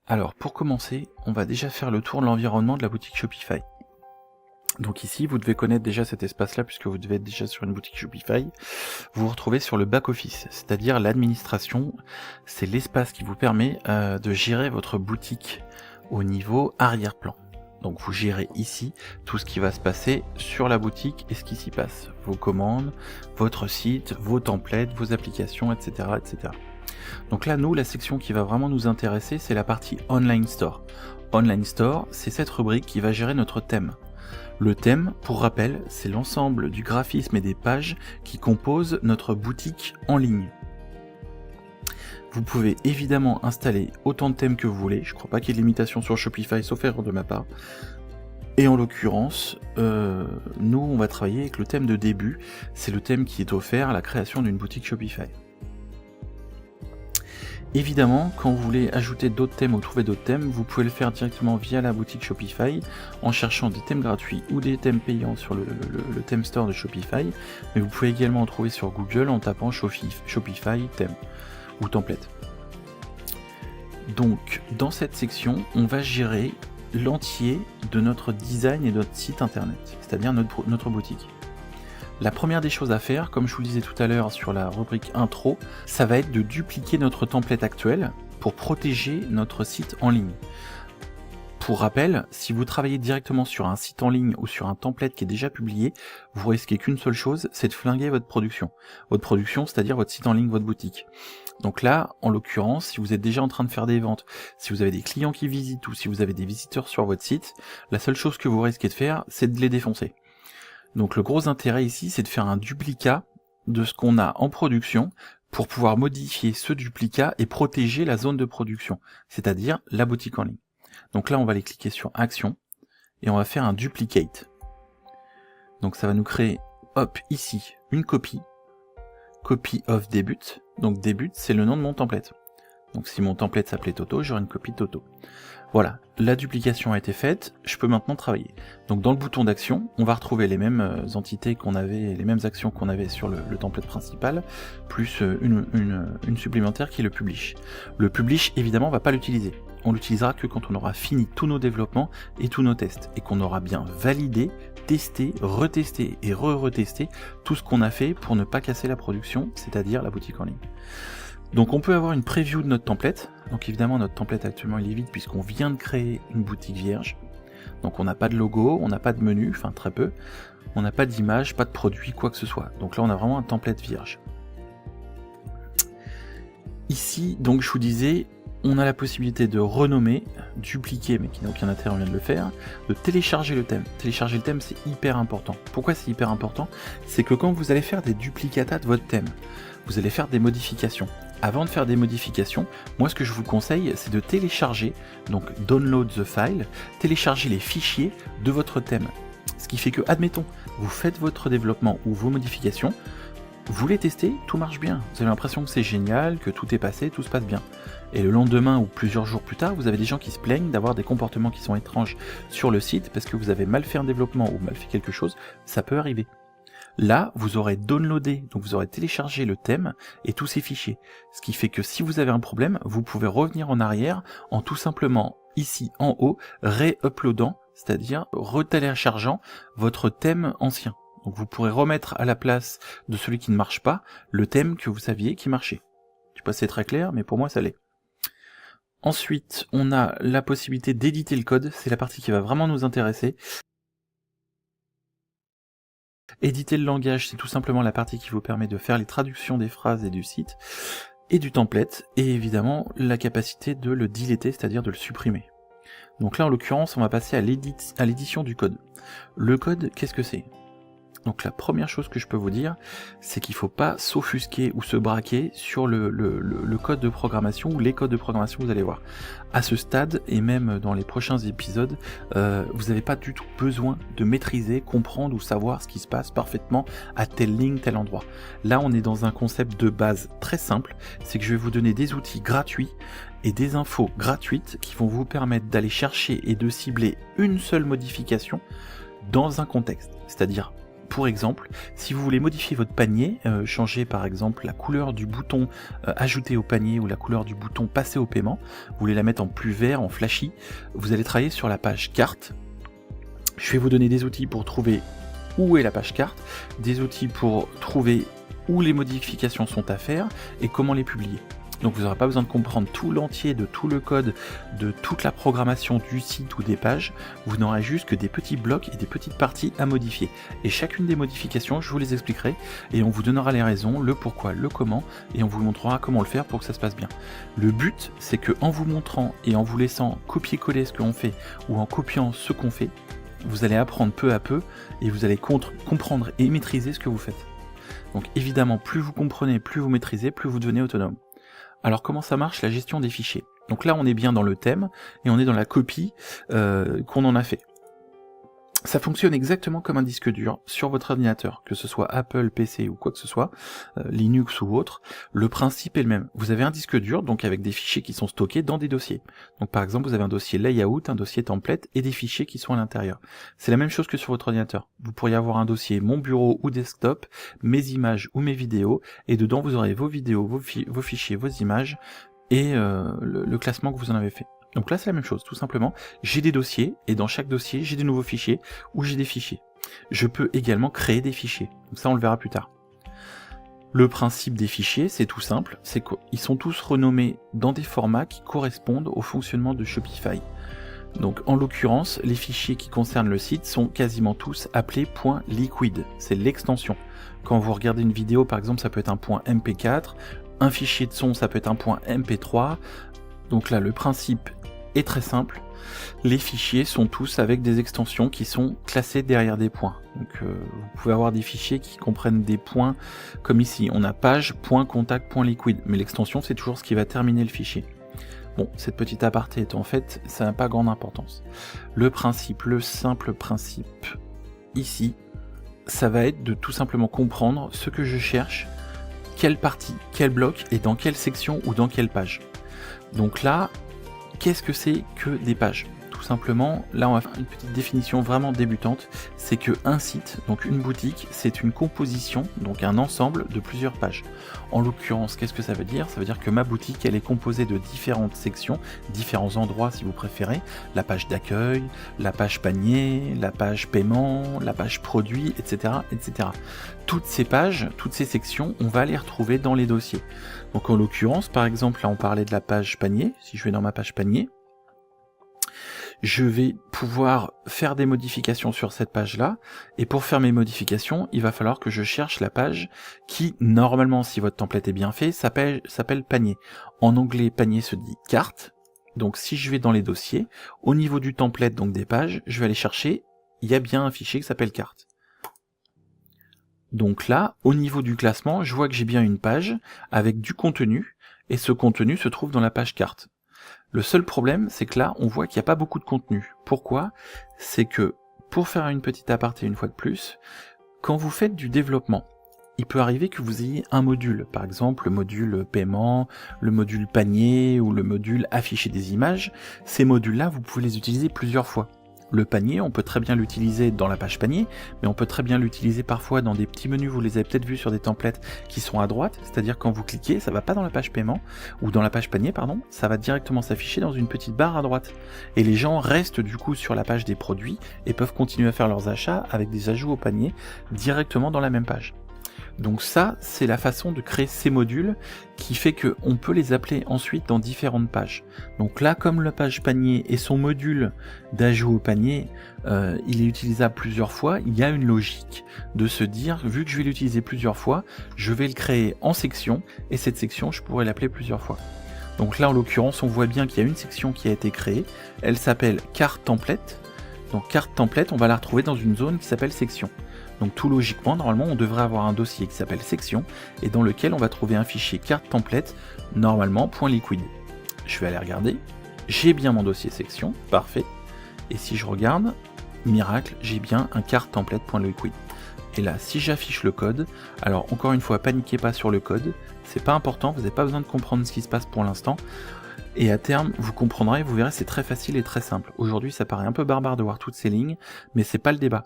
Alors pour commencer, on va déjà faire le tour de l'environnement de la boutique Shopify. Donc ici, vous devez connaître déjà cet espace-là puisque vous devez être déjà sur une boutique Shopify. Vous vous retrouvez sur le back-office, c'est-à-dire l'administration. C'est l'espace qui vous permet de gérer votre boutique au niveau arrière-plan. Donc vous gérez ici tout ce qui va se passer sur la boutique et ce qui s'y passe. Vos commandes, votre site, vos templates, vos applications, etc., etc. Donc là, nous, la section qui va vraiment nous intéresser, c'est la partie Online Store. Online Store, c'est cette rubrique qui va gérer notre thème. Le thème, pour rappel, c'est l'ensemble du graphisme et des pages qui composent notre boutique en ligne. Vous pouvez évidemment installer autant de thèmes que vous voulez, je ne crois pas qu'il y ait de limitation sur Shopify, sauf erreur de ma part. Et en l'occurrence, nous, on va travailler avec le thème de début, c'est le thème qui est offert à la création d'une boutique Shopify. Évidemment, quand vous voulez ajouter d'autres thèmes ou trouver d'autres thèmes, vous pouvez le faire directement via la boutique Shopify en cherchant des thèmes gratuits ou des thèmes payants sur le thème store de Shopify, mais vous pouvez également en trouver sur Google en tapant Shopify thème ou template. Donc, dans cette section, on va gérer l'entier de notre design et de notre site internet, c'est-à-dire notre boutique. La première des choses à faire, comme je vous le disais tout à l'heure sur la rubrique intro, ça va être de dupliquer notre template actuel pour protéger notre site en ligne. Pour rappel, si vous travaillez directement sur un site en ligne ou sur un template qui est déjà publié, vous risquez qu'une seule chose, c'est de flinguer votre production. Votre production, c'est-à-dire votre site en ligne, votre boutique. Donc là, en l'occurrence, si vous êtes déjà en train de faire des ventes, si vous avez des clients qui visitent ou si vous avez des visiteurs sur votre site, la seule chose que vous risquez de faire, c'est de les défoncer. Donc le gros intérêt ici, c'est de faire un duplicat de ce qu'on a en production pour pouvoir modifier ce duplicat et protéger la zone de production, c'est-à-dire la boutique en ligne. Donc là, on va aller cliquer sur Action et on va faire un duplicate. Donc ça va nous créer, hop, ici, une copie of debut. Donc debut, c'est le nom de mon template. Donc si mon template s'appelait Toto, j'aurai une copie de Toto. Voilà, la duplication a été faite, je peux maintenant travailler. Donc dans le bouton d'action, on va retrouver les mêmes entités qu'on avait, les mêmes actions qu'on avait sur le template principal, plus une supplémentaire qui est le publish. Le publish, évidemment, on va pas l'utiliser. On l'utilisera que quand on aura fini tous nos développements et tous nos tests, et qu'on aura bien validé, testé, retesté et re-retesté tout ce qu'on a fait pour ne pas casser la production, c'est-à-dire la boutique en ligne. Donc on peut avoir une preview de notre template. Donc évidemment notre template actuellement il est vide puisqu'on vient de créer une boutique vierge. Donc on n'a pas de logo, on n'a pas de menu, enfin très peu. On n'a pas d'image, pas de produit, quoi que ce soit. Donc là on a vraiment un template vierge. Ici, donc je vous disais, on a la possibilité de renommer, dupliquer, mais qui n'a aucun intérêt, on vient de le faire, de télécharger le thème. Télécharger le thème, c'est hyper important. Pourquoi c'est hyper important? C'est que quand vous allez faire des duplicata de votre thème, vous allez faire des modifications. Avant de faire des modifications, moi ce que je vous conseille, c'est de télécharger, donc download the file, télécharger les fichiers de votre thème. Ce qui fait que, admettons, vous faites votre développement ou vos modifications, vous les testez, tout marche bien. Vous avez l'impression que c'est génial, que tout est passé, tout se passe bien. Et le lendemain ou plusieurs jours plus tard, vous avez des gens qui se plaignent d'avoir des comportements qui sont étranges sur le site parce que vous avez mal fait un développement ou mal fait quelque chose, ça peut arriver. Là, vous aurez downloadé, donc vous aurez téléchargé le thème et tous ces fichiers. Ce qui fait que si vous avez un problème, vous pouvez revenir en arrière en tout simplement, ici en haut, ré-uploadant, c'est-à-dire retéléchargeant votre thème ancien. Donc vous pourrez remettre à la place de celui qui ne marche pas, le thème que vous saviez qui marchait. Je sais pas si c'est très clair, mais pour moi ça l'est. Ensuite, on a la possibilité d'éditer le code, c'est la partie qui va vraiment nous intéresser. Éditer le langage, c'est tout simplement la partie qui vous permet de faire les traductions des phrases et du site, et du template, et évidemment la capacité de le deleter, c'est-à-dire de le supprimer. Donc là en l'occurrence, on va passer à l'édition du code. Le code, qu'est-ce que c'est ? Donc la première chose que je peux vous dire, c'est qu'il ne faut pas s'offusquer ou se braquer sur le code de programmation ou les codes de programmation, vous allez voir. À ce stade, et même dans les prochains épisodes, vous n'avez pas du tout besoin de maîtriser, comprendre ou savoir ce qui se passe parfaitement à telle ligne, tel endroit. Là, on est dans un concept de base très simple, c'est que je vais vous donner des outils gratuits et des infos gratuites qui vont vous permettre d'aller chercher et de cibler une seule modification dans un contexte, c'est-à-dire Pour exemple, si vous voulez modifier votre panier, changer par exemple la couleur du bouton ajouter au panier ou la couleur du bouton passer au paiement, vous voulez la mettre en plus vert, en flashy, vous allez travailler sur la page carte. Je vais vous donner des outils pour trouver où est la page carte, des outils pour trouver où les modifications sont à faire et comment les publier. Donc vous n'aurez pas besoin de comprendre tout l'entier de tout le code, de toute la programmation du site ou des pages, vous n'aurez juste que des petits blocs et des petites parties à modifier. Et chacune des modifications, je vous les expliquerai, et on vous donnera les raisons, le pourquoi, le comment, et on vous montrera comment le faire pour que ça se passe bien. Le but, c'est que en vous montrant et en vous laissant copier-coller ce qu'on fait, ou en copiant ce qu'on fait, vous allez apprendre peu à peu, et vous allez comprendre et maîtriser ce que vous faites. Donc évidemment, plus vous comprenez, plus vous maîtrisez, plus vous devenez autonome. Alors comment ça marche la gestion des fichiers? Donc là on est bien dans le thème et on est dans la copie qu'on en a fait. Ça fonctionne exactement comme un disque dur sur votre ordinateur, que ce soit Apple, PC ou quoi que ce soit, Linux ou autre, le principe est le même. Vous avez un disque dur, donc avec des fichiers qui sont stockés dans des dossiers. Donc par exemple, vous avez un dossier layout, un dossier template et des fichiers qui sont à l'intérieur. C'est la même chose que sur votre ordinateur. Vous pourriez avoir un dossier mon bureau ou desktop, mes images ou mes vidéos, et dedans vous aurez vos vidéos, vos fichiers, vos images, et le classement que vous en avez fait. Donc là c'est la même chose, tout simplement, j'ai des dossiers, et dans chaque dossier j'ai des nouveaux fichiers, ou j'ai des fichiers. Je peux également créer des fichiers, donc ça on le verra plus tard. Le principe des fichiers, c'est tout simple, c'est qu'ils sont tous renommés dans des formats qui correspondent au fonctionnement de Shopify. Donc en l'occurrence, les fichiers qui concernent le site sont quasiment tous appelés .liquid, c'est l'extension. Quand vous regardez une vidéo par exemple, ça peut être un .mp4, un fichier de son ça peut être un .mp3, donc là le principe est très simple, les fichiers sont tous avec des extensions qui sont classées derrière des points. Donc vous pouvez avoir des fichiers qui comprennent des points comme ici, on a page, .contact, .liquid, mais l'extension c'est toujours ce qui va terminer le fichier. Bon, cette petite aparté est en fait, ça n'a pas grande importance. Le principe, le simple principe ici, ça va être de tout simplement comprendre ce que je cherche, quelle partie, quel bloc et dans quelle section ou dans quelle page. Donc là, qu'est-ce que c'est que des pages? Tout simplement, là on va faire une petite définition vraiment débutante, c'est que un site, donc une boutique, c'est une composition, donc un ensemble de plusieurs pages. En l'occurrence, qu'est-ce que ça veut dire? Ça veut dire que ma boutique, elle est composée de différentes sections, différents endroits si vous préférez, la page d'accueil, la page panier, la page paiement, la page produit, etc., etc. Toutes ces pages, toutes ces sections, on va les retrouver dans les dossiers. Donc en l'occurrence, par exemple, là on parlait de la page panier, si je vais dans ma page panier, je vais pouvoir faire des modifications sur cette page-là, et pour faire mes modifications, il va falloir que je cherche la page qui, normalement, si votre template est bien fait, s'appelle panier. En anglais, panier se dit carte, donc si je vais dans les dossiers, au niveau du template, donc des pages, je vais aller chercher, il y a bien un fichier qui s'appelle carte. Donc là, au niveau du classement, je vois que j'ai bien une page avec du contenu, et ce contenu se trouve dans la page carte. Le seul problème, c'est que là, on voit qu'il n'y a pas beaucoup de contenu. Pourquoi? C'est que, pour faire une petite aparté une fois de plus, quand vous faites du développement, il peut arriver que vous ayez un module, par exemple le module paiement, le module panier ou le module afficher des images. Ces modules-là, vous pouvez les utiliser plusieurs fois. Le panier, on peut très bien l'utiliser dans la page panier, mais on peut très bien l'utiliser parfois dans des petits menus, vous les avez peut-être vus sur des templates qui sont à droite, c'est-à-dire quand vous cliquez, ça va pas dans la page paiement, ou dans la page panier, pardon, ça va directement s'afficher dans une petite barre à droite. Et les gens restent du coup sur la page des produits et peuvent continuer à faire leurs achats avec des ajouts au panier directement dans la même page. Donc ça, c'est la façon de créer ces modules qui fait qu'on peut les appeler ensuite dans différentes pages. Donc là, comme la page panier et son module d'ajout au panier, il est utilisable plusieurs fois, il y a une logique de se dire, vu que je vais l'utiliser plusieurs fois, je vais le créer en section, et cette section, je pourrais l'appeler plusieurs fois. Donc là, en l'occurrence, on voit bien qu'il y a une section qui a été créée, elle s'appelle carte template. Donc carte template, on va la retrouver dans une zone qui s'appelle section. Donc tout logiquement, normalement, on devrait avoir un dossier qui s'appelle section et dans lequel on va trouver un fichier carte template, normalement .liquid. Je vais aller regarder. J'ai bien mon dossier section, parfait. Et si je regarde, miracle, j'ai bien un carte template.liquid. Et là, si j'affiche le code, alors encore une fois, paniquez pas sur le code, c'est pas important, vous n'avez pas besoin de comprendre ce qui se passe pour l'instant. Et à terme, vous comprendrez, vous verrez, c'est très facile et très simple. Aujourd'hui, ça paraît un peu barbare de voir toutes ces lignes, mais c'est pas le débat.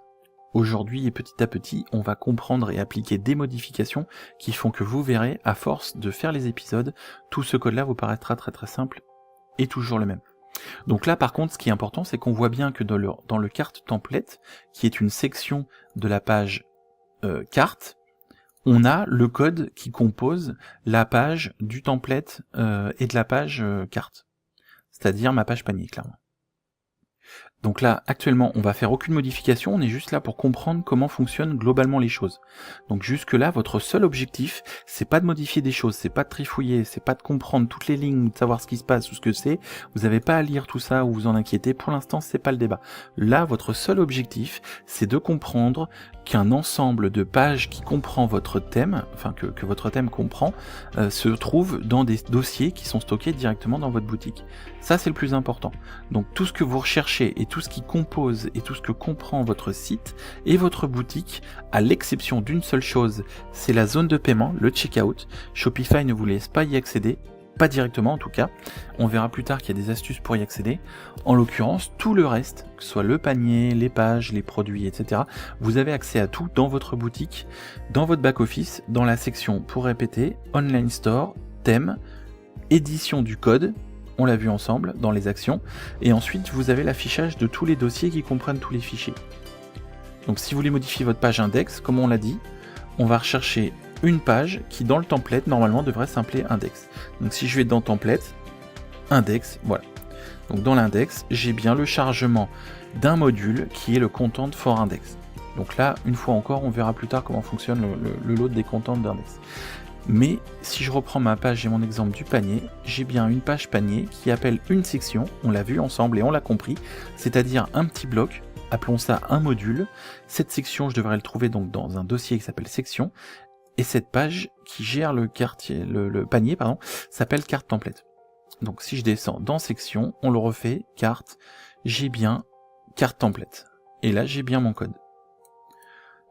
Aujourd'hui et petit à petit, on va comprendre et appliquer des modifications qui font que vous verrez, à force de faire les épisodes, tout ce code-là vous paraîtra très très simple et toujours le même. Donc là par contre, ce qui est important, c'est qu'on voit bien que dans le carte template, qui est une section de la page carte, on a le code qui compose la page du template et de la page carte, c'est-à-dire ma page panier clairement. Donc là, actuellement, on va faire aucune modification, on est juste là pour comprendre comment fonctionnent globalement les choses. Donc jusque là, votre seul objectif, c'est pas de modifier des choses, c'est pas de trifouiller, c'est pas de comprendre toutes les lignes, de savoir ce qui se passe ou ce que c'est, vous n'avez pas à lire tout ça ou vous en inquiéter, pour l'instant c'est pas le débat. Là, votre seul objectif, c'est de comprendre qu'un ensemble de pages qui comprend votre thème, enfin que votre thème comprend, se trouve dans des dossiers qui sont stockés directement dans votre boutique. Ça c'est le plus important. Donc tout ce que vous recherchez et tout ce qui compose et tout ce que comprend votre site et votre boutique, à l'exception d'une seule chose, c'est la zone de paiement, le checkout. Shopify ne vous laisse pas y accéder, pas directement en tout cas. On verra plus tard qu'il y a des astuces pour y accéder. En l'occurrence, tout le reste, que ce soit le panier, les pages, les produits, etc., vous avez accès à tout dans votre boutique, dans votre back-office, dans la section, pour répéter, Online Store, thème, édition du code, on l'a vu ensemble dans les actions, et ensuite vous avez l'affichage de tous les dossiers qui comprennent tous les fichiers. Donc si vous voulez modifier votre page index, comme on l'a dit, on va rechercher une page qui dans le template normalement devrait s'appeler index. Donc si je vais dans template, index, voilà. Donc dans l'index, j'ai bien le chargement d'un module qui est le content for index. Donc là, une fois encore, on verra plus tard comment fonctionne le load des contents d'index. Mais si je reprends ma page et mon exemple du panier, j'ai bien une page panier qui appelle une section, on l'a vu ensemble et on l'a compris, c'est-à-dire un petit bloc, appelons ça un module. Cette section, je devrais le trouver donc dans un dossier qui s'appelle section, et cette page qui gère le panier, s'appelle carte template. Donc si je descends dans section, on le refait, carte, j'ai bien carte template. Et là, j'ai bien mon code.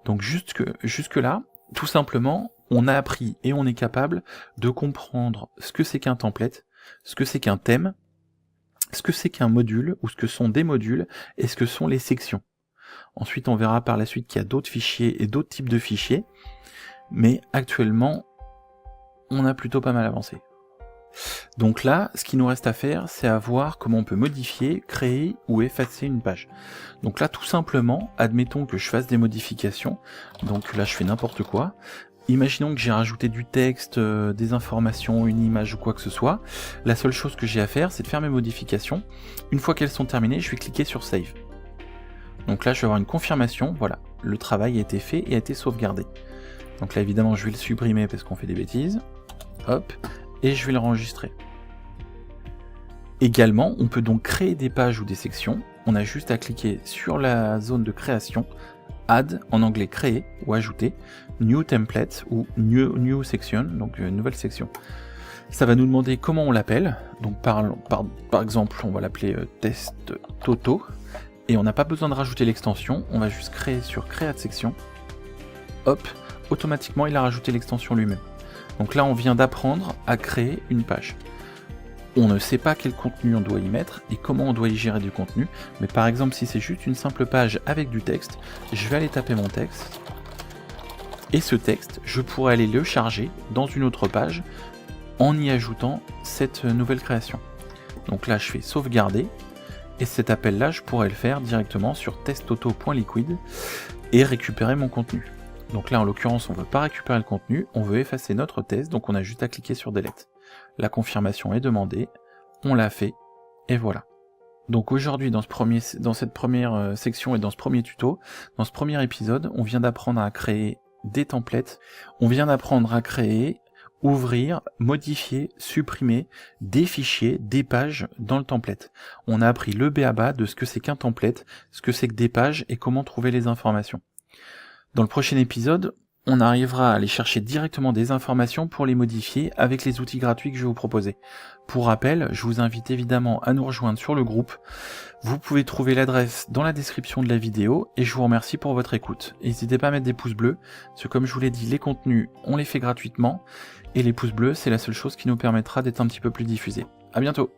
Donc jusque là, tout simplement, on a appris et on est capable de comprendre ce que c'est qu'un template, ce que c'est qu'un thème, ce que c'est qu'un module, ou ce que sont des modules, et ce que sont les sections. Ensuite, on verra par la suite qu'il y a d'autres fichiers et d'autres types de fichiers, mais actuellement, on a plutôt pas mal avancé. Donc là, ce qui nous reste à faire, c'est à voir comment on peut modifier, créer ou effacer une page. Donc là, tout simplement, admettons que je fasse des modifications, donc là je fais n'importe quoi. Imaginons que j'ai rajouté du texte, des informations, une image ou quoi que ce soit. La seule chose que j'ai à faire, c'est de faire mes modifications. Une fois qu'elles sont terminées, je vais cliquer sur Save. Donc là, je vais avoir une confirmation, voilà, le travail a été fait et a été sauvegardé. Donc là, évidemment, je vais le supprimer parce qu'on fait des bêtises. Hop, et je vais le enregistrer. Également, on peut donc créer des pages ou des sections. On a juste à cliquer sur la zone de création, Add, en anglais créer ou ajouter, New Template ou New Section, donc nouvelle section. Ça va nous demander comment on l'appelle, donc par exemple on va l'appeler Test Toto, et on n'a pas besoin de rajouter l'extension, on va juste créer sur Create Section, hop, automatiquement il a rajouté l'extension lui-même. Donc là on vient d'apprendre à créer une page. On ne sait pas quel contenu on doit y mettre et comment on doit y gérer du contenu, mais par exemple si c'est juste une simple page avec du texte, je vais aller taper mon texte, et ce texte, je pourrais aller le charger dans une autre page en y ajoutant cette nouvelle création. Donc là je fais sauvegarder, et cet appel là je pourrais le faire directement sur testauto.liquid et récupérer mon contenu. Donc là en l'occurrence on ne veut pas récupérer le contenu, on veut effacer notre test, donc on a juste à cliquer sur Delete. La confirmation est demandée, on l'a fait, et voilà. Donc aujourd'hui, dans cette première section et dans ce premier tuto, dans ce premier épisode, on vient d'apprendre à créer des templates, on vient d'apprendre à créer, ouvrir, modifier, supprimer des fichiers, des pages dans le template. On a appris le b.a.-ba de ce que c'est qu'un template, ce que c'est que des pages et comment trouver les informations. Dans le prochain épisode, on arrivera à aller chercher directement des informations pour les modifier avec les outils gratuits que je vais vous proposer. Pour rappel, je vous invite évidemment à nous rejoindre sur le groupe. Vous pouvez trouver l'adresse dans la description de la vidéo et je vous remercie pour votre écoute. N'hésitez pas à mettre des pouces bleus, parce que comme je vous l'ai dit, les contenus, on les fait gratuitement et les pouces bleus, c'est la seule chose qui nous permettra d'être un petit peu plus diffusés. À bientôt!